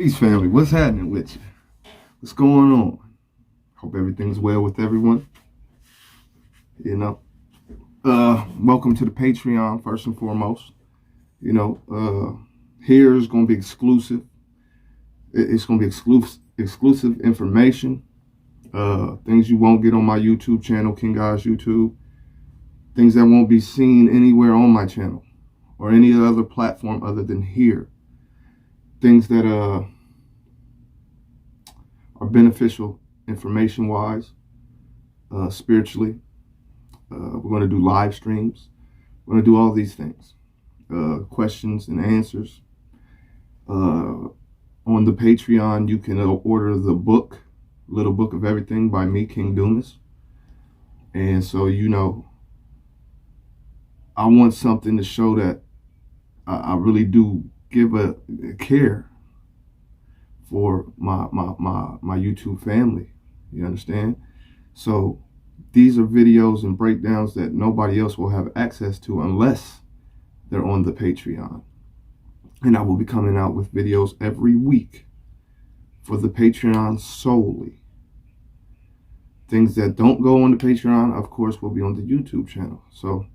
Peace, family. What's happening with you? What's going on? Hope everything's well with everyone. Welcome to the Patreon, first and foremost. Here is going to be exclusive. It's going to be exclusive information. Things you won't get on my YouTube channel, King Guys YouTube. Things that won't be seen anywhere on my channel or any other platform other than here. Things that are beneficial information-wise, spiritually. We're going to do live streams. We're going to do all these things. Questions and answers. On the Patreon, you can order the book, Little Book of Everything by me, King Dumas. And so, I want something to show that I really do give a care for my YouTube family. You understand? So these are videos and breakdowns that nobody else will have access to unless they're on the Patreon. And I will be coming out with videos every week for the Patreon solely. Things that don't go on the Patreon, of course, will be on the YouTube channel. So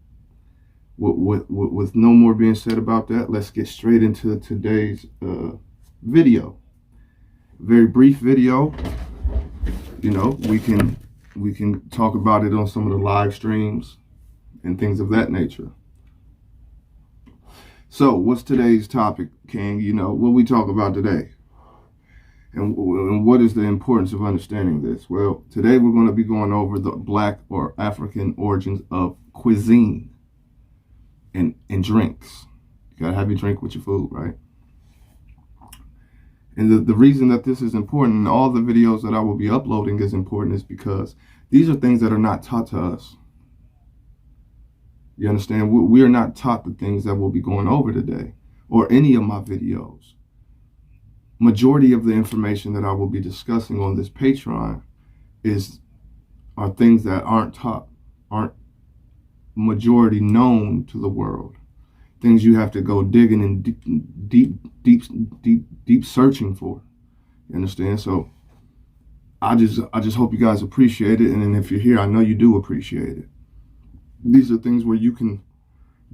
with no more being said about that, let's get straight into today's video. Very brief video. We can talk about it on some of the live streams and things of that nature. So what's today's topic, King? What we talk about today, and what is the importance of understanding this? Well, today we're going to be going over the Black or African origins of cuisine and drinks. You gotta have your drink with your food, right? And the reason that this is important, and all the videos that I will be uploading is important, is because these are things that are not taught to us. You understand? We are not taught the things that we'll be going over today, or any of my videos. Majority of the information that I will be discussing on this Patreon are things that aren't taught, aren't majority known to the world. Things you have to go digging and deep searching for. You understand? So I just hope you guys appreciate it, and if you're here, I know you do appreciate it. These are things where you can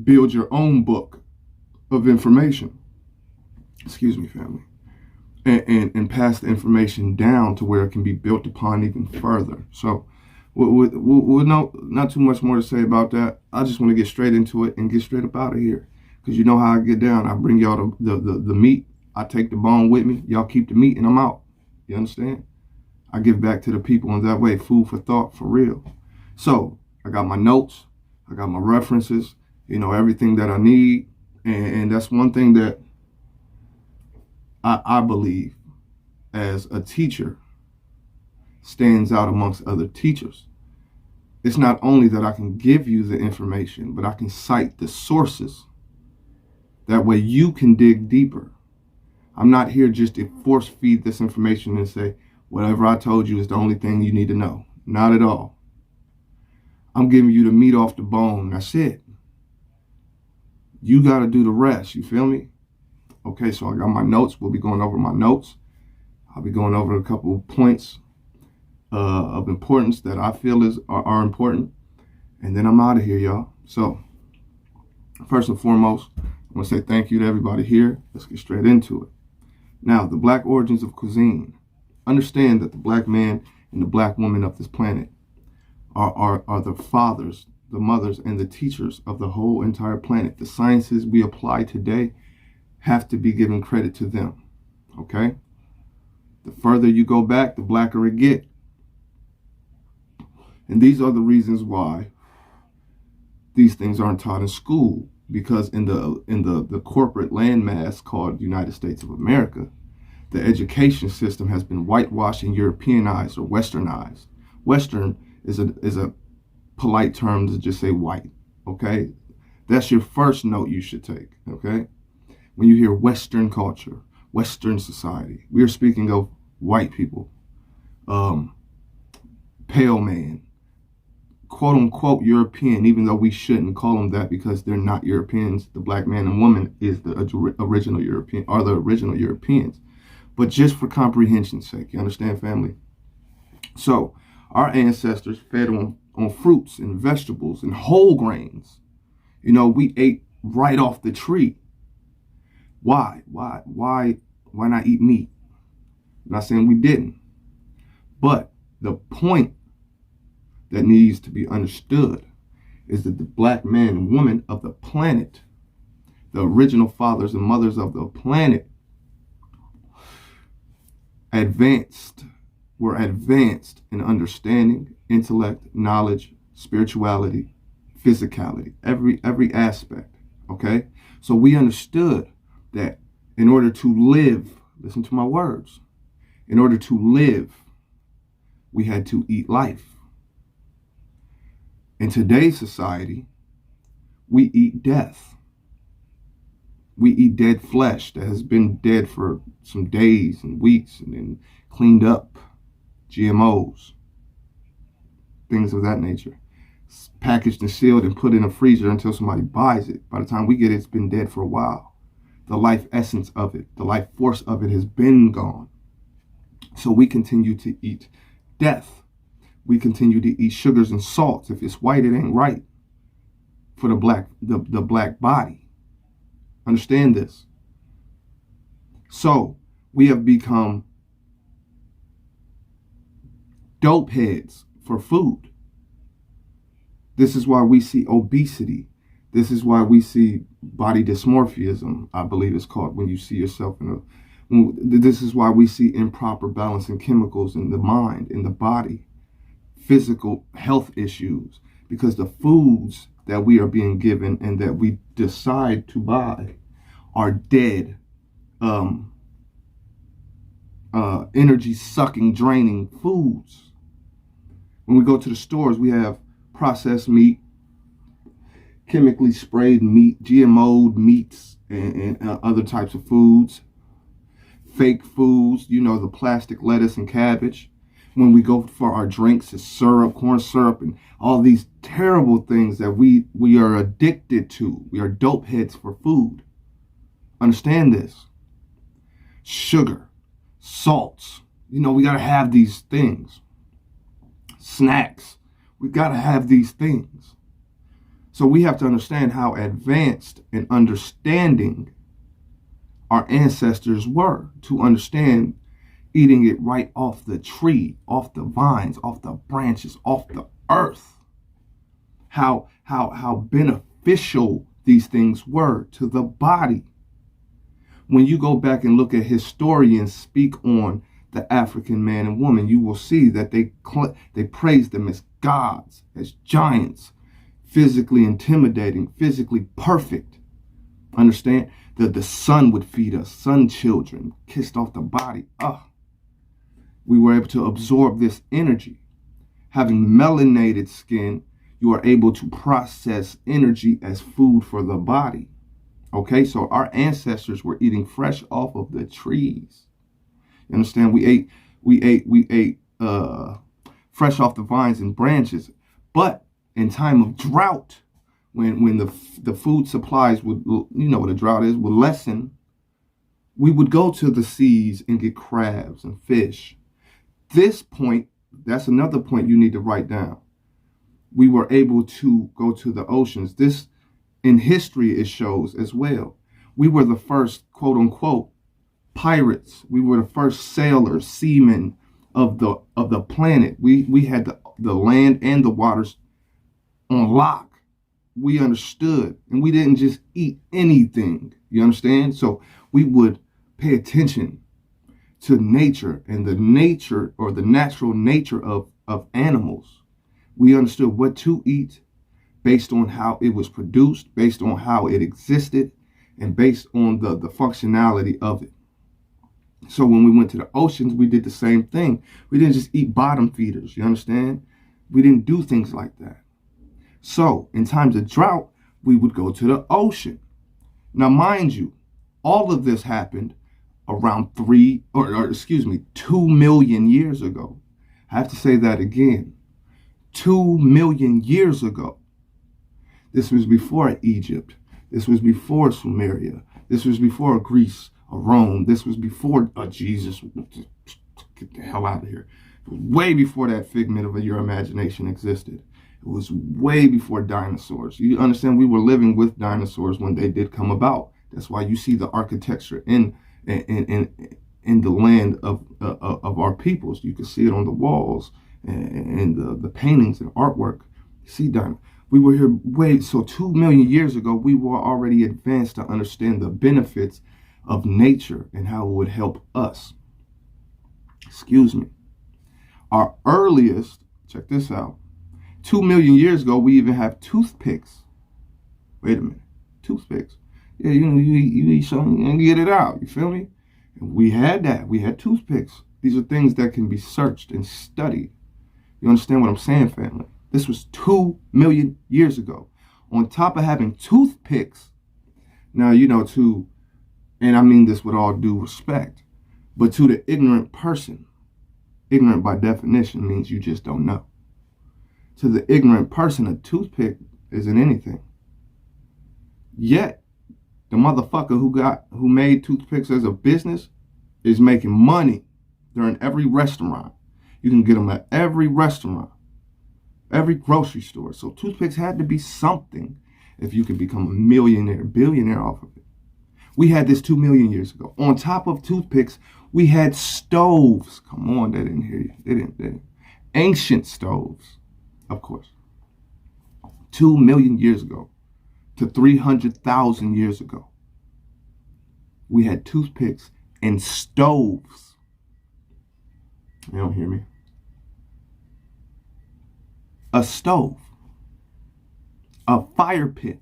build your own book of information. Excuse me, family. And pass the information down to where it can be built upon even further. So with not too much more to say about that. I just want to get straight into it and get straight up out of here. Because you know how I get down. I bring y'all the meat. I take the bone with me. Y'all keep the meat and I'm out. You understand? I give back to the people in that way. Food for thought, for real. So I got my notes. I got my references. Everything that I need. And that's one thing that I believe as a teacher stands out amongst other teachers. It's not only that I can give you the information, but I can cite the sources. That way you can dig deeper. I'm not here just to force feed this information and say, whatever I told you is the only thing you need to know. Not at all. I'm giving you the meat off the bone. That's it. You got to do the rest. You feel me? Okay, so I got my notes. We'll be going over my notes. I'll be going over a couple of points of importance that I feel are important. And then I'm out of here, y'all. So, first and foremost, I want to say thank you to everybody here. Let's get straight into it. Now, the Black origins of cuisine. Understand that the Black man and the Black woman of this planet are the fathers, the mothers, and the teachers of the whole entire planet. The sciences we apply today have to be given credit to them. Okay? The further you go back, the blacker it gets. And these are the reasons why these things aren't taught in school. Because in the corporate landmass called United States of America, the education system has been whitewashed and Europeanized or westernized. Western is a polite term to just say white. Okay? That's your first note you should take. Okay? When you hear Western culture, Western society, we are speaking of white people, pale man, quote unquote European, even though we shouldn't call them that because they're not Europeans. The black man and woman is the original European, are the original Europeans. but just for comprehension's sake. You understand, family? So our ancestors fed on fruits and vegetables and whole grains. You know, we ate right off the tree. Why not eat meat? I'm not saying we didn't, but the point that needs to be understood is that the black man and woman of the planet, the original fathers and mothers of the planet, were advanced in understanding, intellect, knowledge, spirituality, physicality, every aspect. Okay? So we understood that in order to live, listen to my words, in order to live, we had to eat life. In today's society, we eat death. We eat dead flesh that has been dead for some days and weeks and then cleaned up. GMOs, things of that nature. It's packaged and sealed and put in a freezer until somebody buys it. By the time we get it, it's been dead for a while. The life essence of it, the life force of it has been gone. So we continue to eat death. We continue to eat sugars and salts. If it's white, it ain't right for the black body. Understand this. So we have become dope heads for food. This is why we see obesity. This is why we see body dysmorphism, I believe it's called, when you see yourself this is why we see improper balance in chemicals in the mind, in the body, physical health issues, because the foods that we are being given and that we decide to buy are dead, energy sucking, draining foods. When we go to the stores, we have processed meat, chemically sprayed meat, GMO'd meats, and other types of foods, fake foods, you know, the plastic lettuce and cabbage. When we go for our drinks, it's syrup, corn syrup, and all these terrible things that we are addicted to. We are dope heads for food. Understand this. Sugar, salts, you know, we got to have these things. Snacks, we got to have these things. So we have to understand how advanced in understanding our ancestors were to understand eating it right off the tree, off the vines, off the branches, off the earth. How beneficial these things were to the body. When you go back and look at historians speak on the African man and woman, you will see that they praise them as gods, as giants, physically intimidating, physically perfect. Understand that the sun would feed us, sun children, kissed off the body. We were able to absorb this energy. Having melanated skin, you are able to process energy as food for the body. Okay, so our ancestors were eating fresh off of the trees. You understand? We ate fresh off the vines and branches. But in time of drought, when the food supplies would, you know what a drought is, would lessen, we would go to the seas and get crabs and fish. This point, that's another point you need to write down. We were able to go to the oceans. This, in history, it shows as well. We were the first, quote unquote, pirates. We were the first sailors, seamen of the planet. We had the land and the waters on lock. We understood, and we didn't just eat anything. You understand? So we would pay attention to nature and the nature or the natural nature of animals. We understood what to eat based on how it was produced, based on how it existed, and based on the functionality of it. So when we went to the oceans, we did the same thing. We didn't just eat bottom feeders, you understand? We didn't do things like that. So in times of drought, we would go to the ocean. Now, mind you, all of this happened around 2 million years ago. I have to say that again. 2 million years ago. This was before Egypt. This was before Sumeria. This was before Greece, Rome. This was before Jesus. Get the hell out of here. It was way before that figment of your imagination existed. It was way before dinosaurs. You understand, we were living with dinosaurs when they did come about. That's why you see the architecture in the land of our peoples. You can see it on the walls and the paintings and artwork. You see, we were here so 2 million years ago, we were already advanced to understand the benefits of nature and how it would help us. Excuse me. Our earliest, check this out, 2 million years ago, we even have toothpicks. Wait a minute, toothpicks. Yeah, you eat something and get it out. You feel me? And we had that. We had toothpicks. These are things that can be searched and studied. You understand what I'm saying, family? This was 2 million years ago. On top of having toothpicks, now, and I mean this with all due respect, but to the ignorant person, ignorant by definition means you just don't know. To the ignorant person, a toothpick isn't anything. Yet, the motherfucker who made toothpicks as a business is making money. They're in every restaurant. You can get them at every restaurant, every grocery store. So toothpicks had to be something if you could become a millionaire, billionaire off of it. We had this 2 million years ago. On top of toothpicks, we had stoves. Come on, they didn't hear you. They didn't. Ancient stoves, of course. 2 million years ago to 300,000 years ago, we had toothpicks and stoves. You don't hear me? A stove, a fire pit,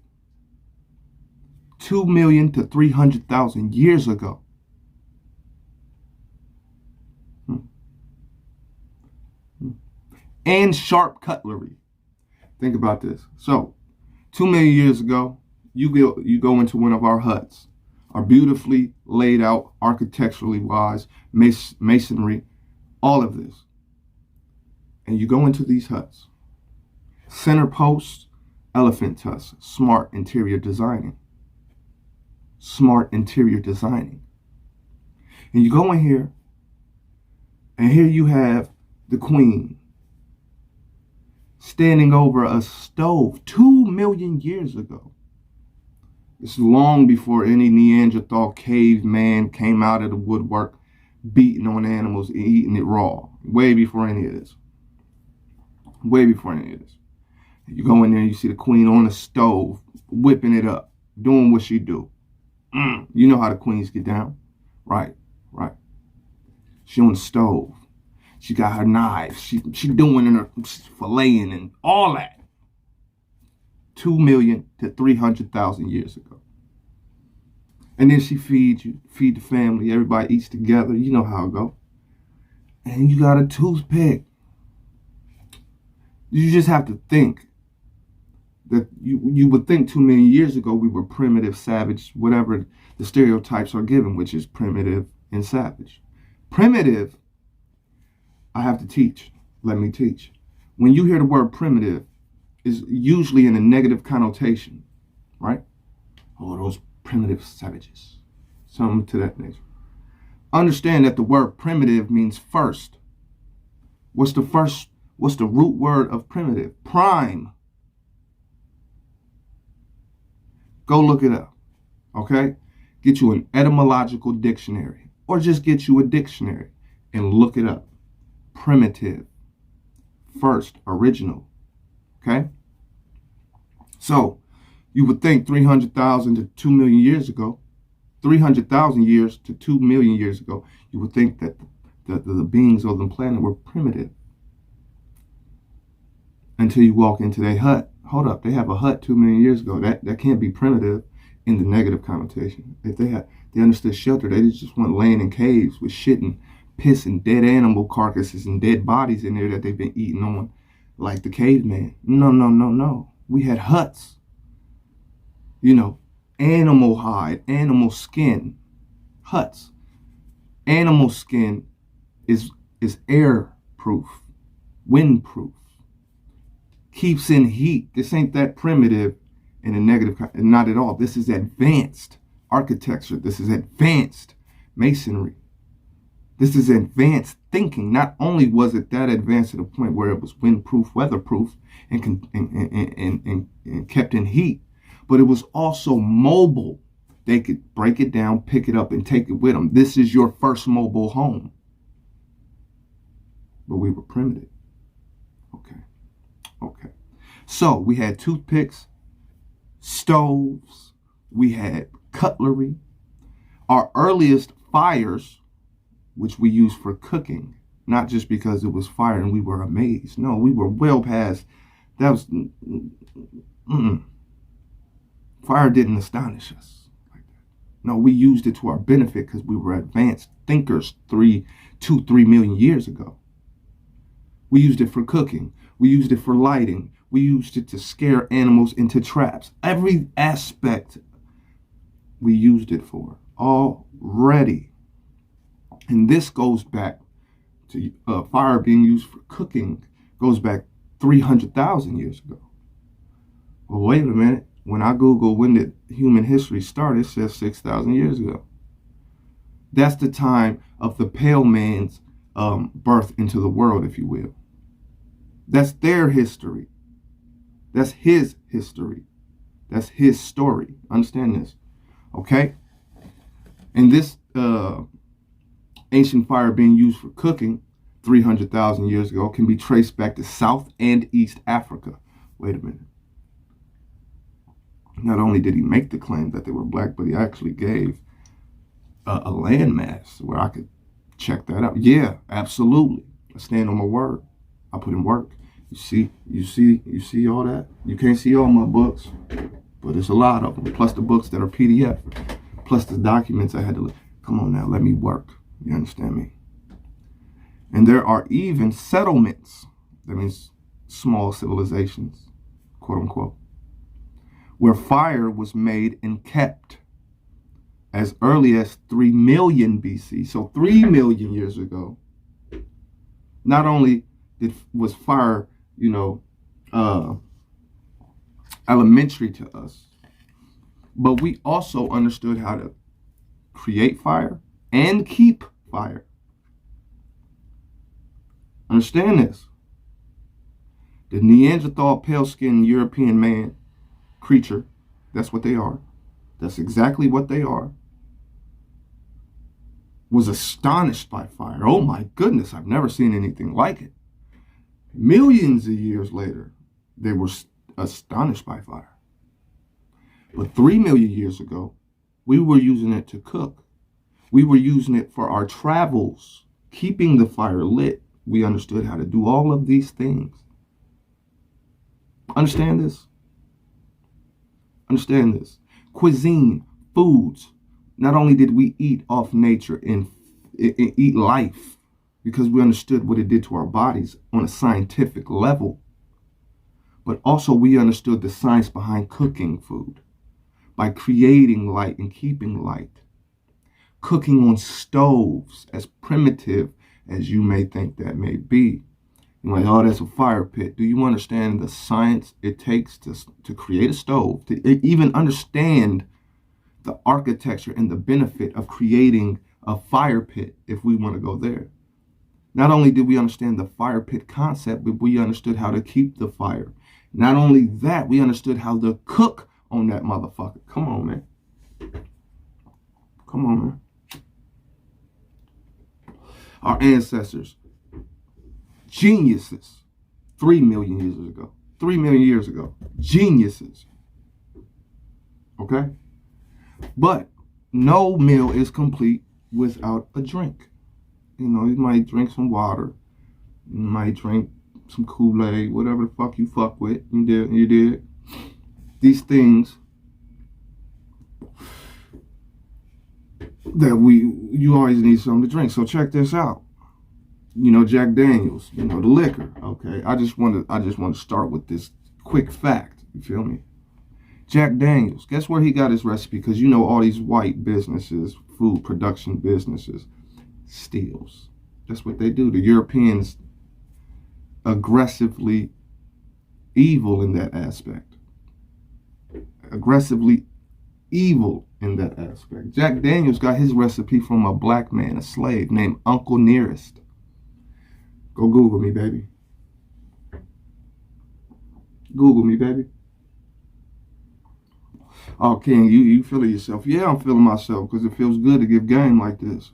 2 million to 300,000 years ago. And sharp cutlery. Think about this. So, 2 million years ago, you go into one of our huts, our beautifully laid out, architecturally wise, masonry, all of this. And you go into these huts. Center post, elephant tusk, smart interior designing. Smart interior designing. And you go in here, and here you have the queen standing over a stove 2 million years ago. It's long before any Neanderthal caveman came out of the woodwork beating on animals and eating it raw. Way before any of this. Way before any of this. You go in there and you see the queen on the stove, whipping it up, doing what she do. You know how the queens get down. Right. She on the stove. She got her knives. She doing her filleting and all that. 2 million to 300,000 years ago. And then she feeds you, feed the family. Everybody eats together. You know how it go. And you got a toothpick. You just have to think that you would think 2 million years ago we were primitive, savage, whatever the stereotypes are given, which is primitive and savage. Primitive, I have to teach. Let me teach. When you hear the word primitive, is usually in a negative connotation, right? Oh, those primitive savages. Something to that nature. Understand that the word primitive means first. What's the root word of primitive? Prime. Go look it up, okay? Get you an etymological dictionary, or just get you a dictionary and look it up. Primitive. First, original, okay? So, you would think 300,000 to 2 million years ago, 300,000 years to 2 million years ago, you would think that the beings on the planet were primitive. Until you walk into their hut. Hold up, they have a hut 2 million years ago. That can't be primitive in the negative connotation. If they understood shelter, they just weren't laying in caves with shit and piss and dead animal carcasses and dead bodies in there that they've been eating on like the caveman. No. We had huts. Animal hide, animal skin, huts. Animal skin is air proof, wind proof, keeps in heat. This ain't that primitive in a negative, not at all. This is advanced architecture. This is advanced masonry. This is advanced thinking. Not only was it that advanced to the point where it was windproof, weatherproof, and kept in heat, but it was also mobile. They could break it down, pick it up, and take it with them. This is your first mobile home. But we were primitive. Okay. So we had toothpicks, stoves, we had cutlery. Our earliest fires, which we used for cooking, not just because it was fire and we were amazed. No, we were well past. That was fire didn't astonish us like that. No, we used it to our benefit because we were advanced thinkers 3 million years ago. We used it for cooking. We used it for lighting. We used it to scare animals into traps. Every aspect we used it for already. And this goes back to fire being used for cooking, goes back 300,000 years ago. Well, wait a minute. When I Google when did human history start, it says 6,000 years ago. That's the time of the pale man's birth into the world, if you will. That's their history. That's his history. That's his story. Understand this, okay? And this ancient fire being used for cooking 300,000 years ago can be traced back to South and East Africa. Wait a minute. Not only did he make the claim that they were black, but he actually gave a landmass where I could check that out. Yeah, absolutely. I stand on my word. I put in work. You see all that? You can't see all my books, but it's a lot of them. Plus the books that are PDF, plus the documents I had to. Come on now, let me work. You understand me? And there are even settlements. That means small civilizations, quote unquote, where fire was made and kept as early as 3 million BC. So 3 million years ago, not only was fire, elementary to us, but we also understood how to create fire and keep fire. Understand this. The Neanderthal pale-skinned European man creature, that's what they are. That's exactly what they are. Was astonished by fire. Oh my goodness, I've never seen anything like it. Millions of years later, they were astonished by fire. But 3 million years ago, we were using it to cook. We were using it for our travels, keeping the fire lit. We understood how to do all of these things. Understand this? Understand this. Cuisine, foods. Not only did we eat off nature and eat life because we understood what it did to our bodies on a scientific level, but also we understood the science behind cooking food by creating light and keeping light. Cooking on stoves, as primitive as you may think that may be. You're like, oh, that's a fire pit. Do you understand the science it takes to create a stove, to even understand the architecture and the benefit of creating a fire pit if we want to go there? Not only did we understand the fire pit concept, but we understood how to keep the fire. Not only that, we understood how to cook on that motherfucker. Come on, man. Come on, man. Our ancestors, geniuses, 3 million years ago. 3 million years ago. Geniuses. Okay? But no meal is complete without a drink. You might drink some water. You might drink some Kool-Aid, whatever the fuck you fuck with. You did. These things that you always need something to drink. So check this out. Jack Daniels, the liquor. Okay. I just want to start with this quick fact. You feel me? Jack Daniels, guess where he got his recipe? Because all these white businesses, food production businesses, steals. That's what they do. The Europeans aggressively evil in that aspect. Aggressively evil in that aspect. Jack Daniels got his recipe from a black man, a slave named Uncle Nearest. Go Google me, baby. Google me, baby. Oh, King, you feeling yourself? Yeah, I'm feeling myself because it feels good to give game like this.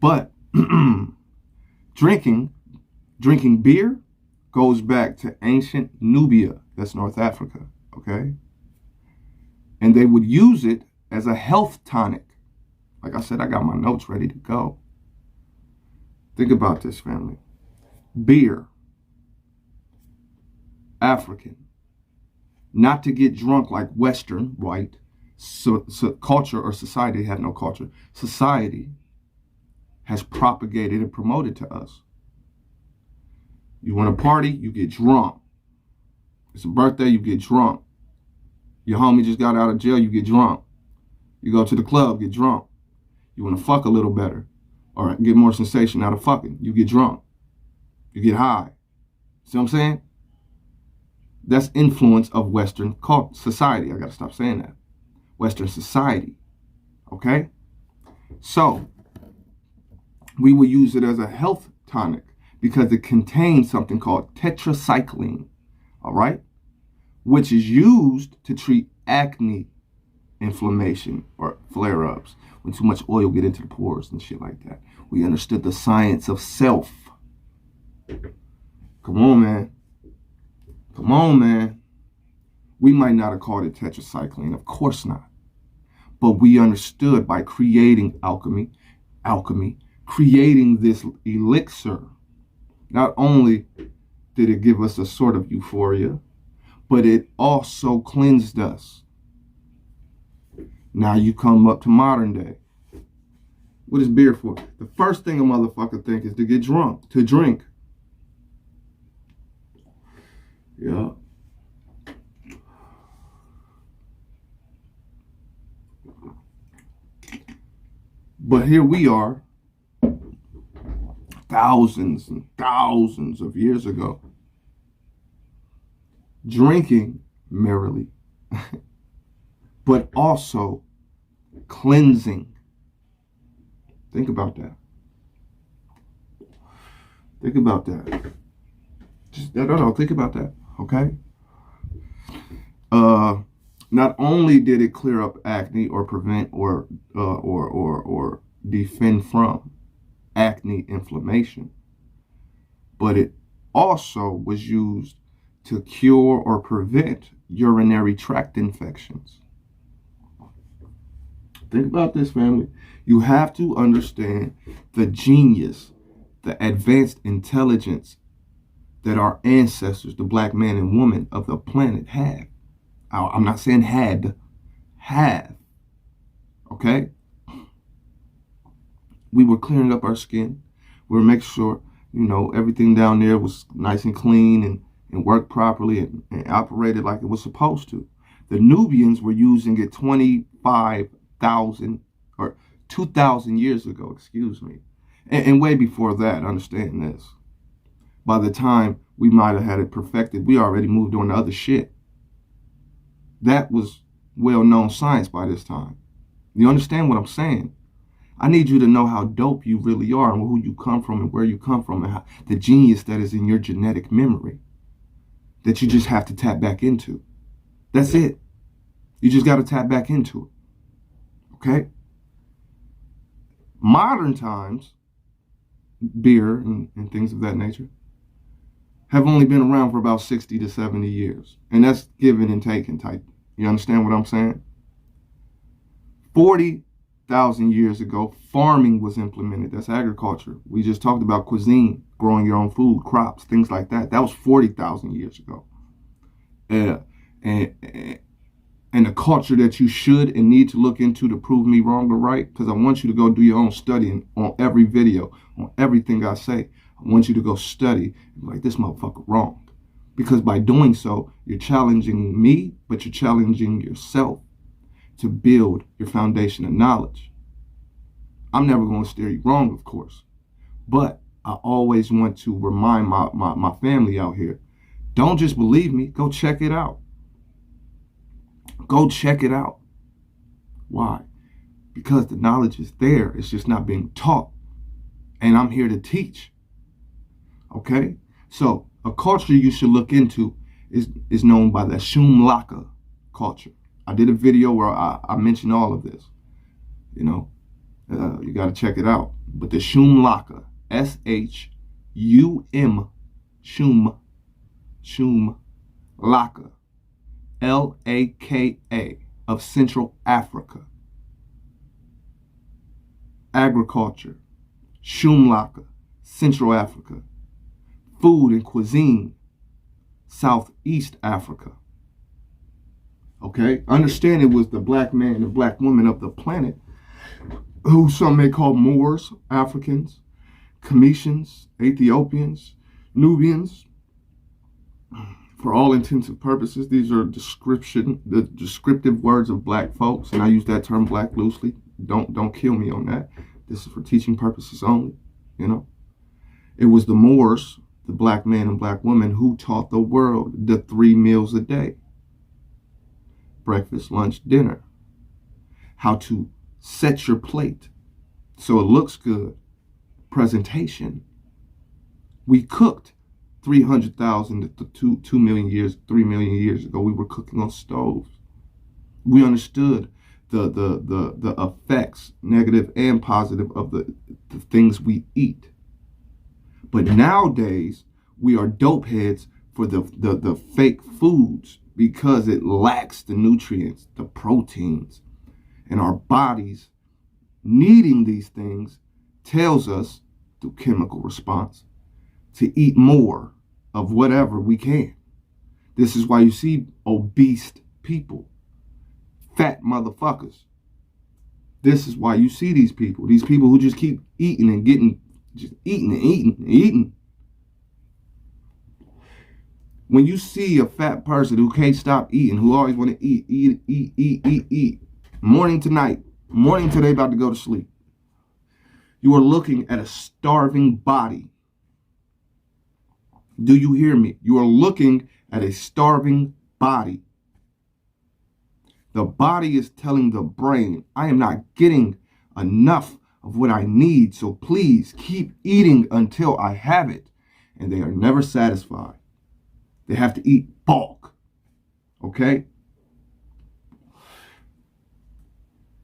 But drinking beer goes back to ancient Nubia. That's North Africa, okay? And they would use it as a health tonic. Like I said, I got my notes ready to go. Think about this, family. Beer, African. Not to get drunk like Western, white, so culture or society have no culture. Society has propagated and promoted to us. You want to party, you get drunk. It's a birthday, you get drunk. Your homie just got out of jail, you get drunk. You go to the club, get drunk. You want to fuck a little better or get more sensation out of fucking, you get drunk. You get high. See what I'm saying? That's influence of Western society. I got to stop saying that. Western society. Okay? So, we will use it as a health tonic because it contains something called tetracycline. All right? Which is used to treat acne, inflammation, or flare-ups. When too much oil get into the pores and shit like that. We understood the science of self. Come on, man. Come on, man. We might not have called it tetracycline. Of course not. But we understood by creating alchemy, creating this elixir. Not only did it give us a sort of euphoria, but it also cleansed us. Now you come up to modern day. What is beer for? The first thing a motherfucker think is to get drunk, to drink. Yeah. But here we are, thousands and thousands of years ago, drinking merrily, but also cleansing. Think about that. Think about that. Just, no, think about that, okay? Not only did it clear up acne or prevent or defend from acne inflammation, but it also was used to cure or prevent urinary tract infections. Think about this, family. You have to understand the genius, the advanced intelligence that our ancestors, the black man and woman of the planet, had. I'm not saying had, have. Okay? We were clearing up our skin. We were making sure, everything down there was nice and clean and worked properly and operated like it was supposed to. The Nubians were using it 25,000 or 2,000 years ago, excuse me. And way before that, understand this. By the time we might have had it perfected, we already moved on to other shit. That was well-known science by this time. You understand what I'm saying? I need you to know how dope you really are and who you come from and where you come from and how, the genius that is in your genetic memory that you just have to tap back into. That's it. You just got to tap back into it. Okay? Modern times, beer and things of that nature have only been around for about 60 to 70 years. And that's giving and taking type. You understand what I'm saying? 40,000 years ago, farming was implemented. That's agriculture. We just talked about cuisine, growing your own food, crops, things like that. That was 40,000 years ago. And the culture that you should and need to look into to prove me wrong or right, because I want you to go do your own studying on every video, on everything I say. I want you to go study and be like, this motherfucker wrong. Because by doing so, you're challenging me, but you're challenging yourself to build your foundation of knowledge. I'm never going to steer you wrong, of course. But I always want to remind my family out here, don't just believe me, go check it out. Go check it out. Why? Because the knowledge is there. It's just not being taught. And I'm here to teach. Okay? So a culture you should look into is known by the Shumlaka culture. I did a video where I mentioned all of this. You know, you got to check it out. But the Shumlaka, S-H-U-M, Shumlaka, L-A-K-A, of Central Africa. Agriculture, Shumlaka, Central Africa. Food and cuisine, Southeast Africa. Okay? Understand it was the black man and black woman of the planet, who some may call Moors, Africans, Cometians, Ethiopians, Nubians. For all intents and purposes, these are the descriptive words of black folks, and I use that term black loosely. Don't kill me on that. This is for teaching purposes only, you know. It was the Moors, the black man and black woman, who taught the world the 3 meals a day. Breakfast, lunch, dinner. How to set your plate so it looks good. Presentation. We cooked 300,000 to 2 million years, 3 million years ago. We were cooking on stoves. We understood the effects, negative and positive, of the things we eat. But nowadays, we are dope heads for the fake foods because it lacks the nutrients, the proteins. And our bodies needing these things tells us, through chemical response, to eat more of whatever we can. This is why you see obese people, fat motherfuckers. This is why you see these people who just keep eating and getting, just eating and eating and eating. When you see a fat person who can't stop eating, who always want to eat, morning to night, morning till they about to go to sleep, you are looking at a starving body. Do you hear me? You are looking at a starving body. The body is telling the brain, I am not getting enough of what I need, so please keep eating until I have it. And they are never satisfied. They have to eat bulk. Okay?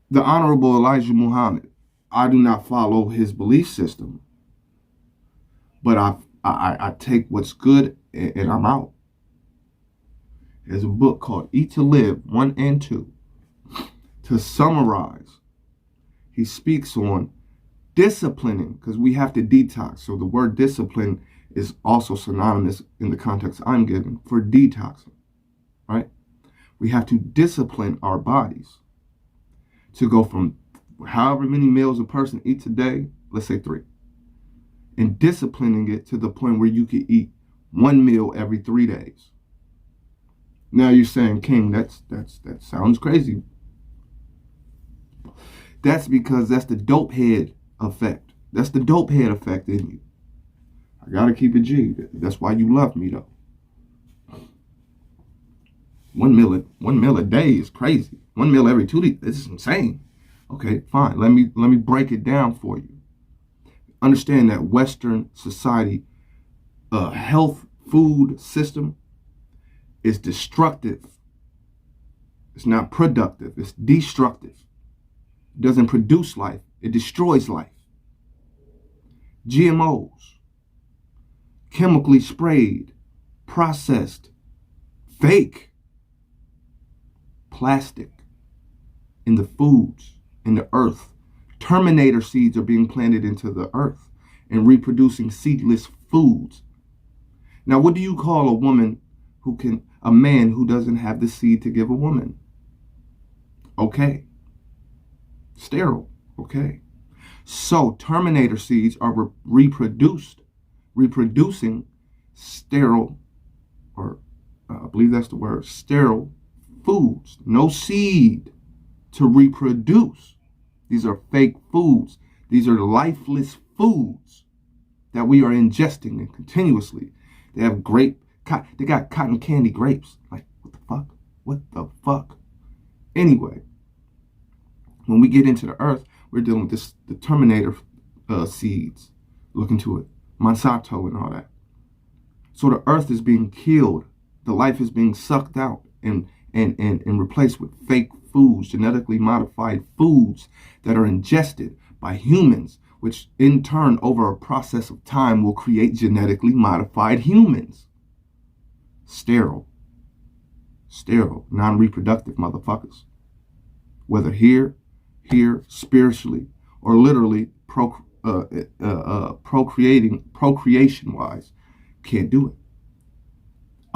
The Honorable Elijah Muhammad, I do not follow his belief system, but I take what's good and I'm out. There's a book called Eat to Live 1 and 2. To summarize, he speaks on disciplining, because we have to detox. So the word discipline is also synonymous in the context I'm giving for detoxing, right? We have to discipline our bodies to go from however many meals a person eats a day, let's say 3, and disciplining it to the point where you could eat 1 meal every 3 days. Now you're saying, King, that sounds crazy. That's because that's the dope head effect. That's the dope head effect in you. I gotta keep it G. That's why you love me, though. 1 meal a day is crazy. 1 meal every 2 days, this is insane. Okay, fine. Let me break it down for you. Understand that Western society, health food system is destructive. It's not productive. It's destructive. It doesn't produce life. It destroys life. GMOs, chemically sprayed, processed, fake, plastic in the foods, in the earth. Terminator seeds are being planted into the earth and reproducing seedless foods. Now, what do you call a man who doesn't have the seed to give a woman? Okay. Sterile. Okay. So Terminator seeds are reproducing sterile, or I believe that's the word, sterile foods. No seed to reproduce. These are fake foods. These are lifeless foods that we are ingesting and continuously. They have they got cotton candy grapes. Like, what the fuck? What the fuck? Anyway, when we get into the earth, we're dealing with the Terminator seeds. Look into it. Monsanto and all that. So the earth is being killed. The life is being sucked out and replaced with fake foods, genetically modified foods that are ingested by humans, which in turn, over a process of time, will create genetically modified humans. Sterile, non-reproductive motherfuckers. Whether here, spiritually, or literally procreation-wise, can't do it.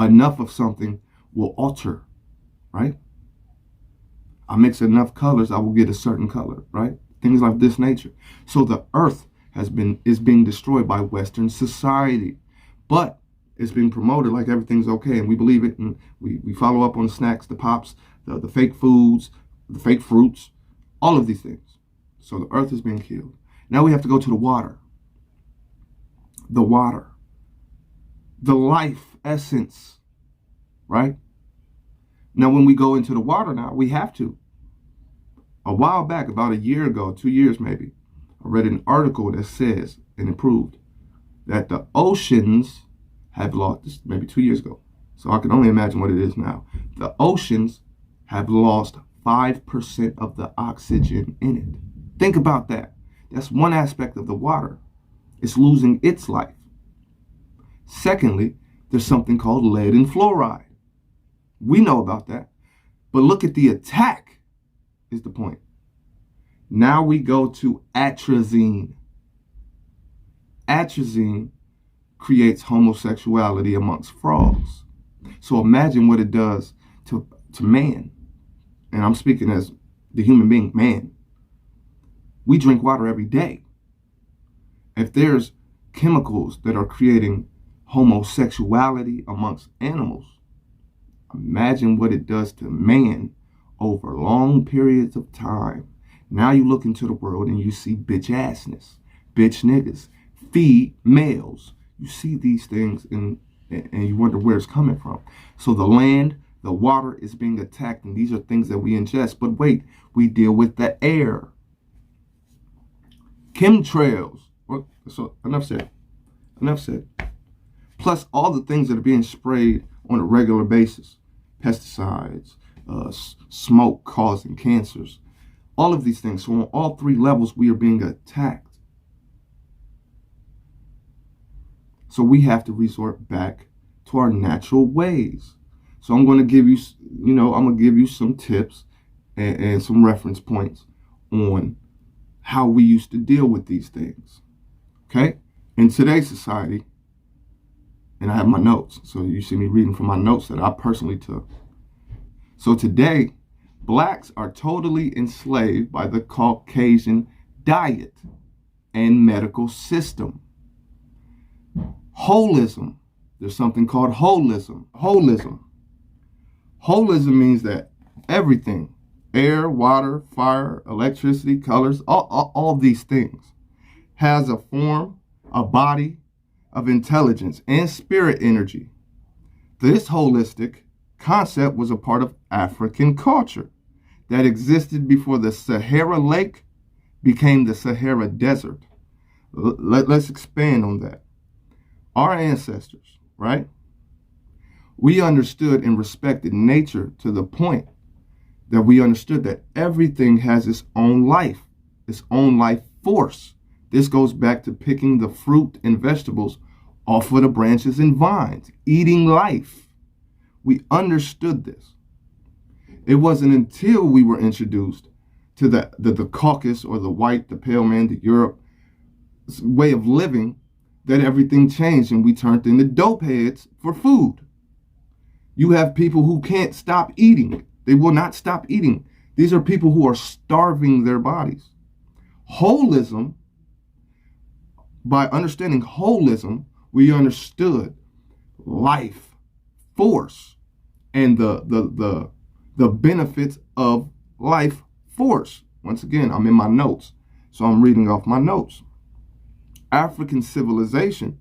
Enough of something will alter, right? I mix enough colors, I will get a certain color, right? Things like this nature. So the earth is being destroyed by Western society, but it's being promoted like everything's okay, and we believe it, and we follow up on the snacks, the pops, the fake foods, the fake fruits, all of these things. So the earth is being killed. Now we have to go to the water. The water. The life essence, right? Now when we go into the water now, we have to. A while back, about a year ago, 2 years maybe, I read an article that says, and it proved, that the oceans have lost, this maybe 2 years ago, so I can only imagine what it is now. The oceans have lost 5% of the oxygen in it. Think about that. That's one aspect of the water. It's losing its life. Secondly, there's something called lead and fluoride. We know about that. But look at the attack, is the point. Now we go to atrazine. Atrazine creates homosexuality amongst frogs. So imagine what it does to man. And I'm speaking as the human being, man. We drink water every day. If there's chemicals that are creating homosexuality amongst animals, imagine what it does to man over long periods of time. Now you look into the world and you see bitch assness, bitch niggas, females. You see these things and you wonder where it's coming from. So the land, the water is being attacked, and these are things that we ingest. But wait, we deal with the air. Chemtrails. So enough said. Plus all the things that are being sprayed on a regular basis. Pesticides, smoke causing cancers. All of these things. So on all three levels, we are being attacked. So we have to resort back to our natural ways. So I'm going to give you, some tips and some reference points on how we used to deal with these things. Okay? In today's society, and I have my notes, so you see me reading from my notes that I personally took. So today, blacks are totally enslaved by the Caucasian diet and medical system. Holism. There's something called holism. Holism means that everything, air, water, fire, electricity, colors, all these things, has a form, a body of intelligence and spirit energy. This holistic concept was a part of African culture that existed before the Sahara Lake became the Sahara Desert. Let's expand on that. Our ancestors, right? We understood and respected nature to the point that we understood that everything has its own life force. This goes back to picking the fruit and vegetables off of the branches and vines, eating life. We understood this. It wasn't until we were introduced to the Caucasus or the pale man, the Europe way of living, that everything changed and we turned into dope heads for food. You have people who can't stop eating. They will not stop eating. These are people who are starving their bodies. Holism, by understanding holism, we understood life, force, and the benefits of life force. Once again, I'm in my notes, so I'm reading off my notes. African civilization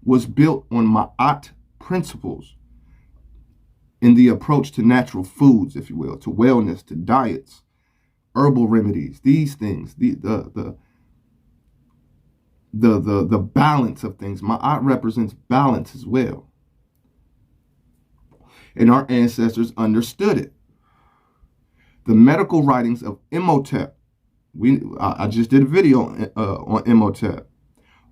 was built on Ma'at principles. in the approach to natural foods, if you will, to wellness, to diets, herbal remedies, these things, the balance of things. Ma'at represents balance as well. And our ancestors understood it. The medical writings of Imhotep, I just did a video on Imhotep,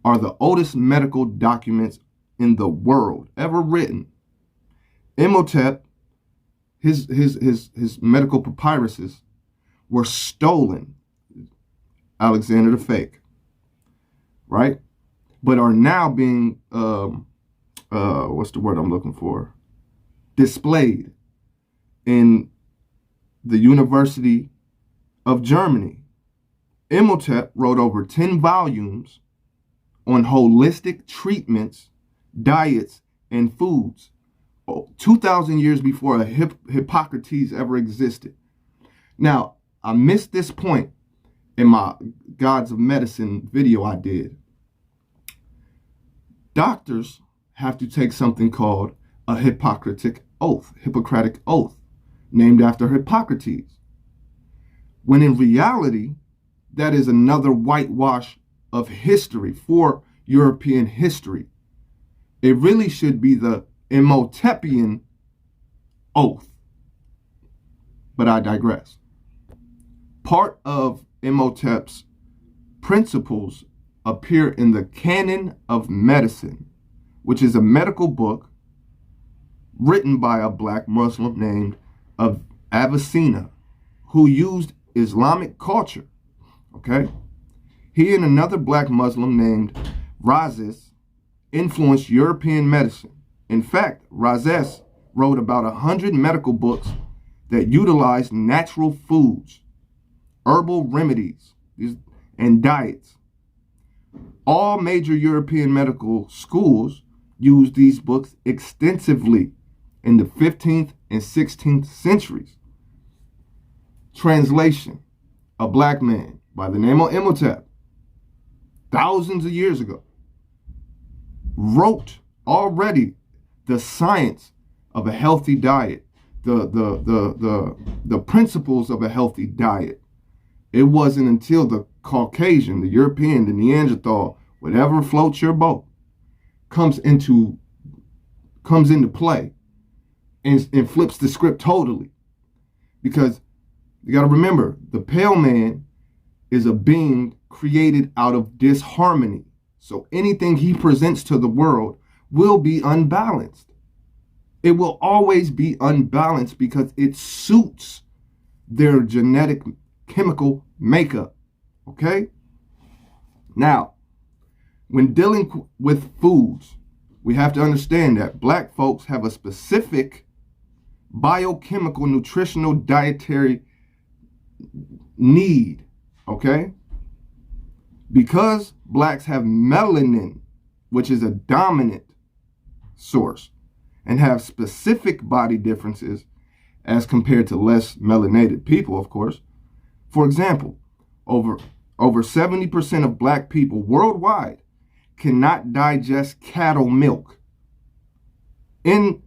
are the oldest medical documents in the world ever written. Imhotep, his medical papyruses were stolen, Alexander the Fake, right? But are now being, what's the word I'm looking for? Displayed in the University of Germany. Imhotep wrote over 10 volumes on holistic treatments, diets, and foods, 2,000 years before a Hippocrates ever existed. Now, I missed this point in my Gods of Medicine video I did. Doctors have to take something called a Hippocratic oath, named after Hippocrates. When in reality, that is another whitewash of history for European history. It really should be the Imhotepian oath. But I digress. Part of Imhotep's principles appear in the Canon of Medicine, which is a medical book written by a black Muslim named Avicenna, who used Islamic culture. Okay? He and another black Muslim named Rhazes influenced European medicine. In fact, Rhazes wrote about 100 medical books that utilized natural foods, herbal remedies, and diets. All major European medical schools used these books extensively in the 15th and 16th centuries. Translation: a black man by the name of Imhotep, thousands of years ago, wrote already the science of a healthy diet, the principles of a healthy diet. It wasn't until the Caucasian, the European, the Neanderthal, whatever floats your boat, comes into play and flips the script totally. Because you got to remember, the pale man is a being created out of disharmony. So anything he presents to the world will be unbalanced. It will always be unbalanced because it suits their genetic chemical makeup. Okay? Now, when dealing with foods, we have to understand that black folks have a specific biochemical, nutritional, dietary need. Okay? Because blacks have melanin, which is a dominant source, and have specific body differences as compared to less melanated people, of course. For example, over 70% of black people worldwide cannot digest cattle milk. In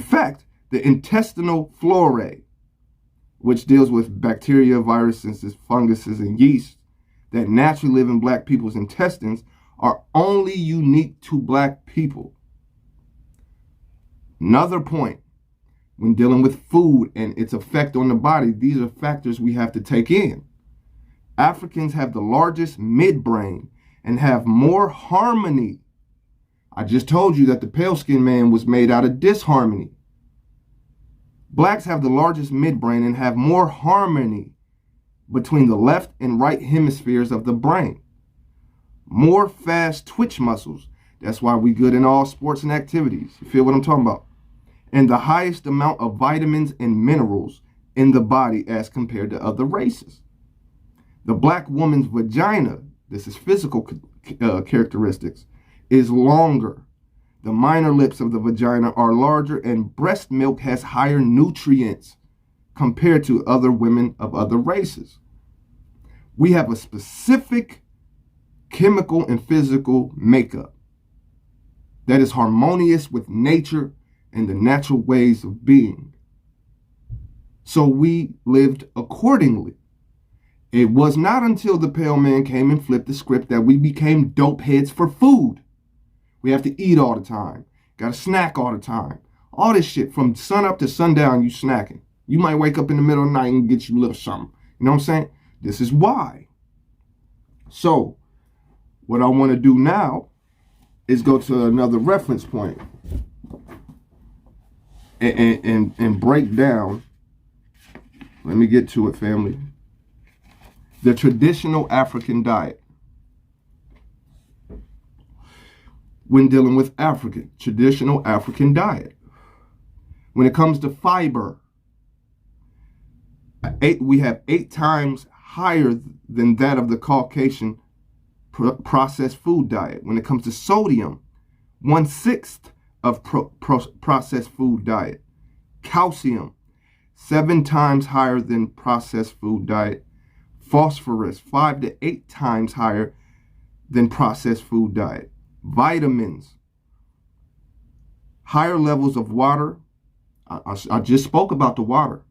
fact, the intestinal flora, which deals with bacteria, viruses, funguses, and yeast that naturally live in black people's intestines, are only unique to black people. Another point, when dealing with food and its effect on the body, these are factors we have to take in. Africans have the largest midbrain and have more harmony. I just told you that the pale-skinned man was made out of disharmony. Blacks have the largest midbrain and have more harmony between the left and right hemispheres of the brain. More fast twitch muscles. That's why we good in all sports and activities. You feel what I'm talking about? And the highest amount of vitamins and minerals in the body as compared to other races. The black woman's vagina, this is physical characteristics, is longer. The minor lips of the vagina are larger, and breast milk has higher nutrients compared to other women of other races. We have a specific chemical and physical makeup that is harmonious with nature and the natural ways of being. So we lived accordingly. It was not until the pale man came and flipped the script that we became dope heads for food. We have to eat all the time. Got to snack all the time. All this shit from sun up to sundown, you snacking. You might wake up in the middle of the night and get you a little something. You know what I'm saying? This is why. So, what I want to do now is go to another reference point and break down. Let me get to it, family. The traditional African diet. When dealing with traditional African diet. When it comes to fiber, we have 8 times higher than that of the Caucasian processed food diet. When it comes to sodium, 1/6 of processed food diet. Calcium, 7 times higher than processed food diet. Phosphorus, 5 to 8 times higher than processed food diet. Vitamins, higher levels of water. I just spoke about the water.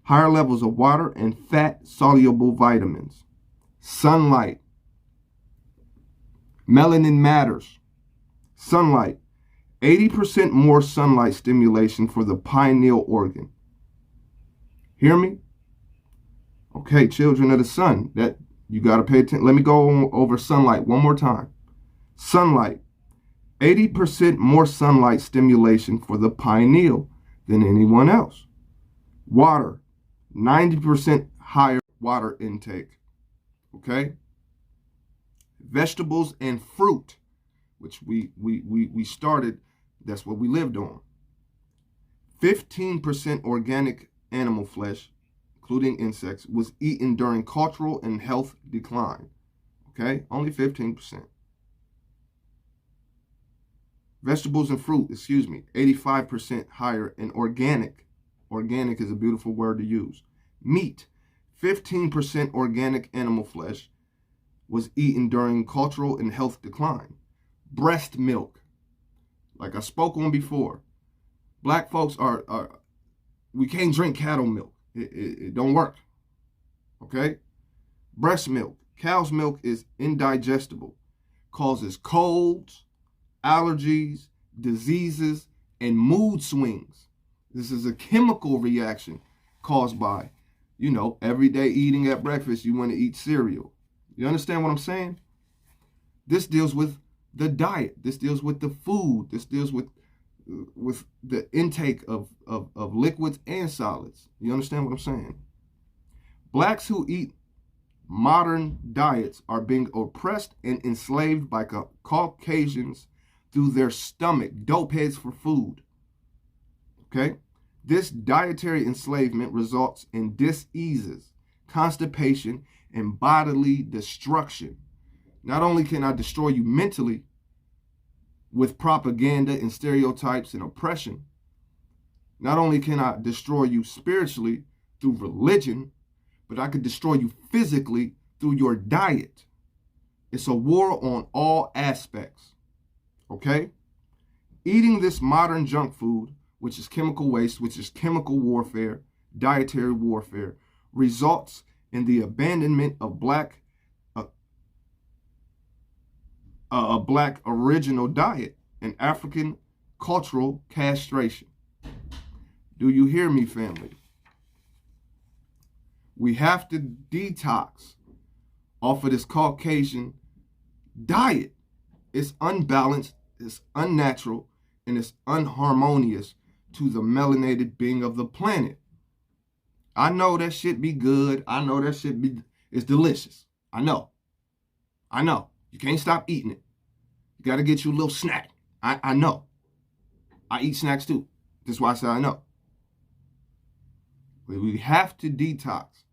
Higher levels of water and fat-soluble vitamins. Sunlight. Melanin matters. Sunlight. 80% more sunlight stimulation for the pineal organ. Hear me? Okay, children of the sun, that you got to pay attention. Let me go over sunlight one more time. Sunlight. 80% more sunlight stimulation for the pineal than anyone else. Water. 90% higher water intake. Okay? Vegetables and fruit, which we started, that's what we lived on. 15% organic animal flesh, including insects, was eaten during cultural and health decline. Okay? Only 15%. Vegetables and fruit, 85% higher in organic. Organic is a beautiful word to use. Meat, 15% organic animal flesh was eaten during cultural and health decline. Breast milk, like I spoke on before. Black folks we can't drink cattle milk. It don't work. Okay? Breast milk, cow's milk is indigestible, causes colds, allergies, diseases, and mood swings. This is a chemical reaction caused by, everyday eating at breakfast, you want to eat cereal. You understand what I'm saying? This deals with the diet. This deals with the food. This deals with the intake of liquids and solids. You understand what I'm saying? Blacks who eat modern diets are being oppressed and enslaved by Caucasians through their stomach, dope heads for food. Okay? This dietary enslavement results in diseases, constipation, and bodily destruction. Not only can I destroy you mentally with propaganda and stereotypes and oppression, not only can I destroy you spiritually through religion, but I could destroy you physically through your diet. It's a war on all aspects. Okay? Eating this modern junk food, which is chemical waste, which is chemical warfare, dietary warfare, results in the abandonment of black original diet and African cultural castration. Do you hear me, family? We have to detox off of this Caucasian diet. It's unbalanced, it's unnatural, and it's unharmonious to the melanated being of the planet. I know that shit be good. I know that shit it's delicious. I know. You can't stop eating it. You got to get you a little snack. I know. I eat snacks too. That's why I said I know. But we have to detox.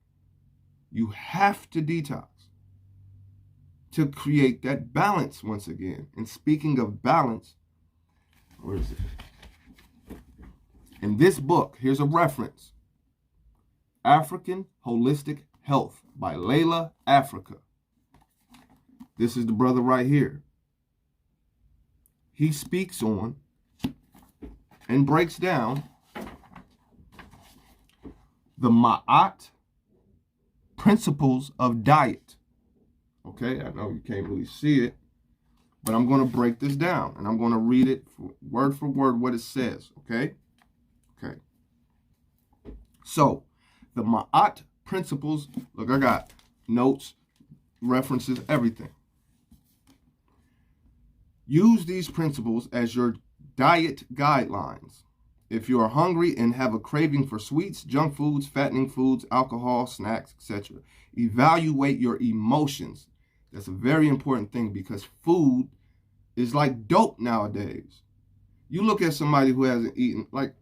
You have to detox to create that balance once again. And speaking of balance, where is it? In this book, here's a reference. African Holistic Health by Layla Africa. This is the brother right here. He speaks on and breaks down the Ma'at principles of diet. Okay, I know you can't really see it, but I'm going to break this down and I'm going to read it for word what it says. Okay. So the Ma'at principles, look, I got notes, references, everything. Use these principles as your diet guidelines. If you are hungry and have a craving for sweets, junk foods, fattening foods, alcohol, snacks, etc., evaluate your emotions. That's a very important thing because food is like dope nowadays. You look at somebody who hasn't eaten, like,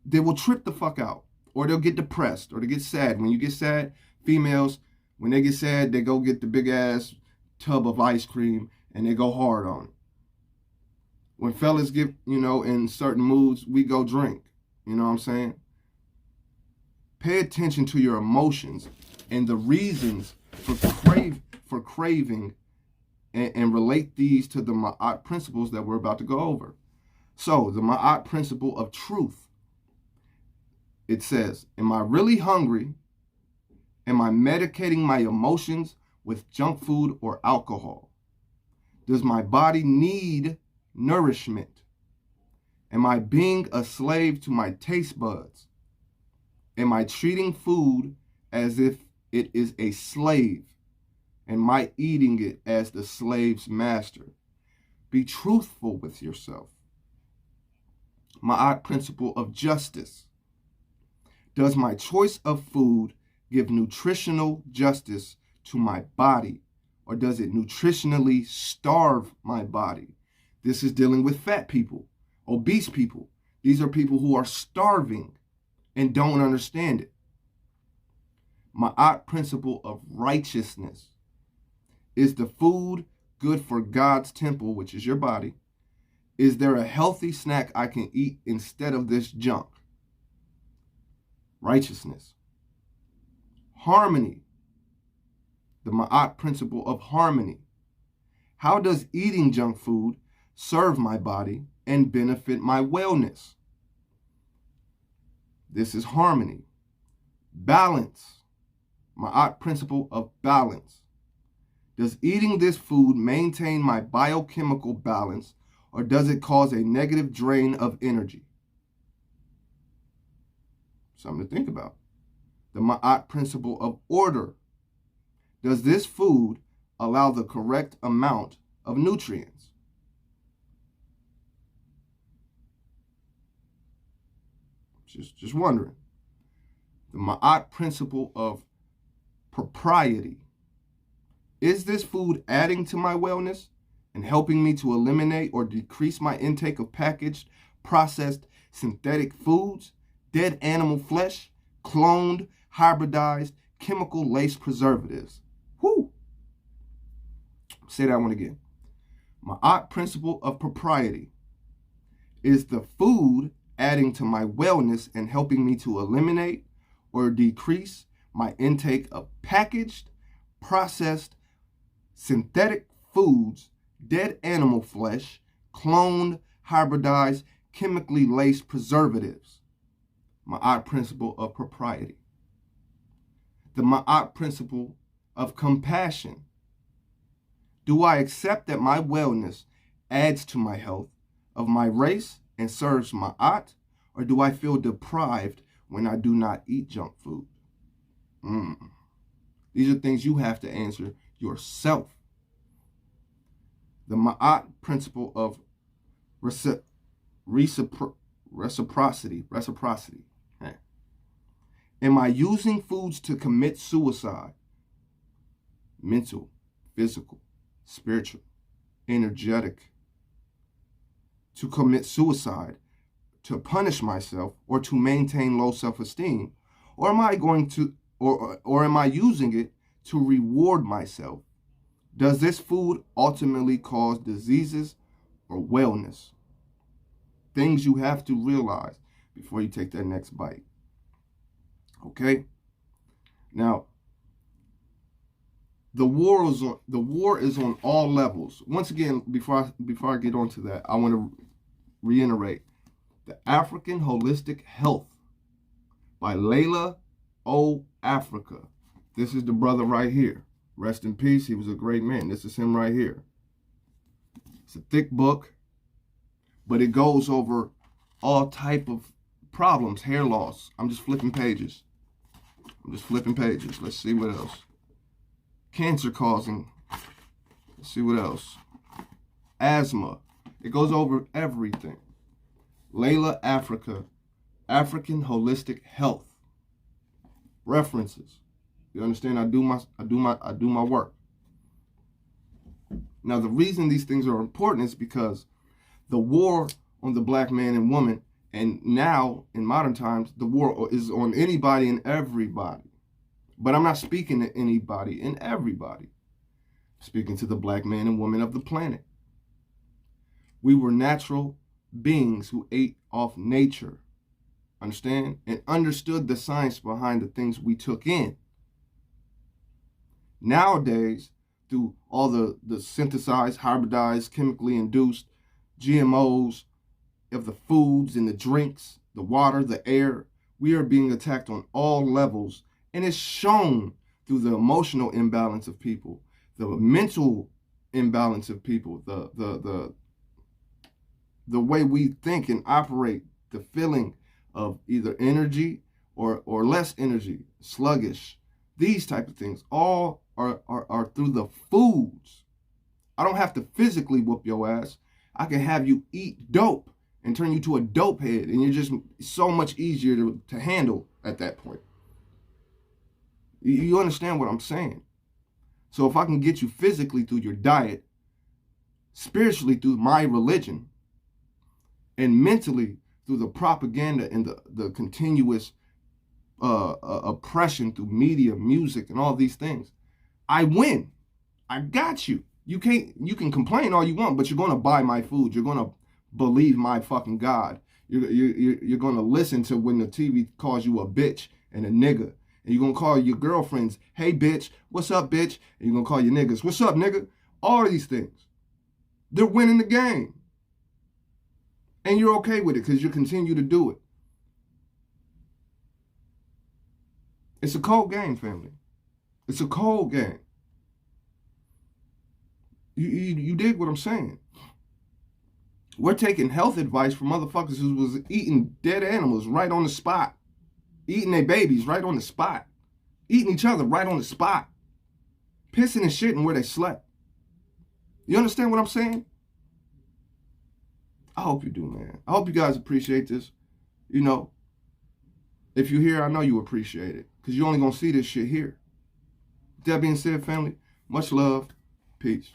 they will trip the fuck out, or they'll get depressed, or they get sad. When you get sad, females, when they get sad, they go get the big ass tub of ice cream and they go hard on it. When fellas get, in certain moods, we go drink. You know what I'm saying? Pay attention to your emotions and the reasons for craving, and relate these to the Ma'at principles that we're about to go over. So, the Ma'at principle of truth. It says, am I really hungry? Am I medicating my emotions with junk food or alcohol? Does my body need nourishment? Am I being a slave to my taste buds? Am I treating food as if it is a slave? Am I eating it as the slave's master? Be truthful with yourself. Ma'at principle of justice. Does my choice of food give nutritional justice to my body, or does it nutritionally starve my body? This is dealing with fat people, obese people. These are people who are starving and don't understand it. Ma'at principle of righteousness. Is the food good for God's temple, which is your body? Is there a healthy snack I can eat instead of this junk? Righteousness. Harmony. The Ma'at principle of harmony. How does eating junk food serve my body and benefit my wellness? This is harmony. Balance. Ma'at principle of balance. Does eating this food maintain my biochemical balance, or does it cause a negative drain of energy? Something to think about. The Ma'at principle of order. Does this food allow the correct amount of nutrients? Just wondering. The Ma'at principle of propriety. Is this food adding to my wellness and helping me to eliminate or decrease my intake of packaged, processed, synthetic foods, dead animal flesh, cloned, hybridized, chemical-laced preservatives? Whoo! Say that one again. Ma'at principle of propriety. Is the food adding to my wellness and helping me to eliminate or decrease my intake of packaged, processed, synthetic foods, dead animal flesh, cloned, hybridized, chemically laced preservatives? Ma'at principle of propriety. The Ma'at principle of compassion. Do I accept that my wellness adds to my health of my race and serves Ma'at, or do I feel deprived when I do not eat junk food? These are things you have to answer yourself. The Ma'at principle of reciprocity. Am I using foods to commit suicide? Mental, physical, spiritual, energetic. To commit suicide, to punish myself, or to maintain low self-esteem? Or am I going to, or am I using it to reward myself? Does this food ultimately cause diseases or wellness? Things you have to realize before you take that next bite. Okay? Now, the war is on all levels. Once again, before I get onto that, I want to reiterate. The African Holistic Health by Layla O. Africa. This is the brother right here. Rest in peace. He was a great man. This is him right here. It's a thick book, but it goes over all type of problems, hair loss. I'm just flipping pages. Let's see what else. Cancer causing. Let's see what else. Asthma. It goes over everything. Layla Africa, African Holistic Health. References. You understand? I do my work. Now, the reason these things are important is because the war on the black man and woman, and now in modern times, the war is on anybody and everybody. But I'm not speaking to anybody and everybody. I'm speaking to the black man and woman of the planet. We were natural beings who ate off nature, understand? And understood the science behind the things we took in. Nowadays, through all the synthesized, hybridized, chemically induced GMOs of the foods and the drinks, the water, the air, we are being attacked on all levels. And it's shown through the emotional imbalance of people, the mental imbalance of people, the way we think and operate, the feeling of either energy or less energy, sluggish, these type of things, all are through the foods. I don't have to physically whoop your ass. I can have you eat dope and turn you to a dope head, and you're just so much easier to handle at that point. You understand what I'm saying? So if I can get you physically through your diet, spiritually through my religion, and mentally through the propaganda and the continuous oppression through media, music, and all these things, I win. I got you. You can complain all you want, but you're going to buy my food. You're going to believe my fucking God. You're going to listen to when the TV calls you a bitch and a nigga. And you're going to call your girlfriends, hey, bitch, what's up, bitch? And you're going to call your niggas, what's up, nigga? All of these things. They're winning the game. And you're okay with it because you continue to do it. It's a cold game, family. It's a cold game. You dig what I'm saying? We're taking health advice from motherfuckers who was eating dead animals right on the spot. Eating their babies right on the spot. Eating each other right on the spot. Pissing and shitting where they slept. You understand what I'm saying? I hope you do, man. I hope you guys appreciate this. You know, if you're here, I know you appreciate it. Because you're only going to see this shit here. With that being said, family, much love. Peace.